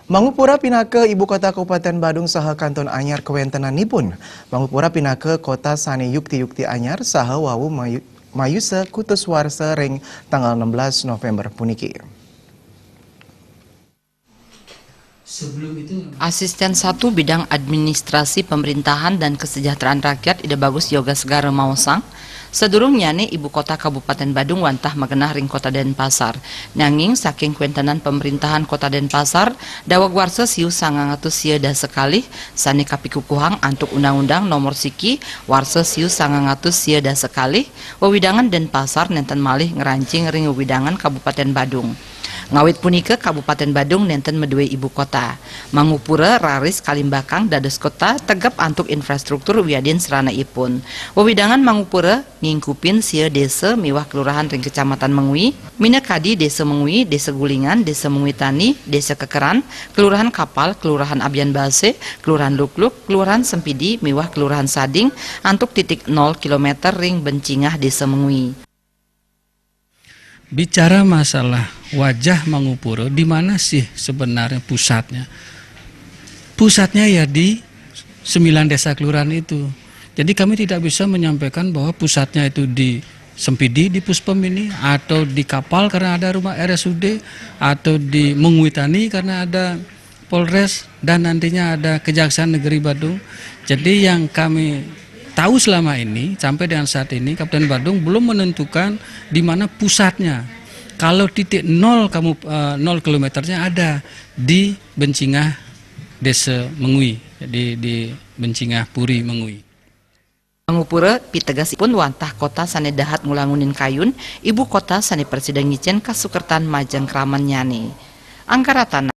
Mangupura pinake ibu kota Kabupaten Badung saha Kanton Anyar kewentenanipun. Mangupura pinake kota sane yukti-yukti anyar saha wawu mayuse kutus warsa ring tanggal 16 November puniki. Asisten 1 Bidang Administrasi Pemerintahan dan Kesejahteraan Rakyat Ida Bagus Yoga Segara Mausang sedurungnya nih ibu kota Kabupaten Badung wantah magenah ring kota Denpasar. Nanging saking kuentenan pemerintahan kota Denpasar dawag warsa siu 900 sieuda sekali sani kapikukuhang antuk undang-undang nomor siki warsa siu 900 sieuda sekali wewidangan Denpasar nenten malih ngerancing ring wewidangan Kabupaten Badung. Ngawit punika Kabupaten Badung nenten medue ibu kota. Mangupura raris kalimbakang dados kota tegap antuk infrastruktur wiadin seranaipun. Wewidangan Mangupura ngingkupin sieu desa miwah kelurahan ring kecamatan Mengwi, Minakadi desa Mengwi, desa Gulingan, desa Mengwi Tani, desa Kekeran, kelurahan Kapal, kelurahan Abyan Base, kelurahan Lukluk, kelurahan Sempidi, miwah kelurahan Sading, antuk titik 0 km ring Bencingah desa Mengwi. Bicara masalah wajah Mangupura, di mana sih sebenarnya pusatnya? Pusatnya ya di 9 desa kelurahan itu. Jadi kami tidak bisa menyampaikan bahwa pusatnya itu di Sempidi, di Puspem ini, atau di Kapal karena ada rumah RSUD, atau di Mengwitani karena ada Polres, dan nantinya ada Kejaksaan Negeri Badung. Jadi yang kami tahu selama ini, sampai dengan saat ini, Kabupaten Badung belum menentukan di mana pusatnya. Kalau titik 0 kilometernya ada di Bencingah Desa Mengwi, jadi di Bencingah Puri Mengwi. Mangupura pitegasipun wantah kota sane dahat ngulangunin kayun, ibu kota sane Presiden ngicen kasukertan Majang Kraman nyane. Angkaratan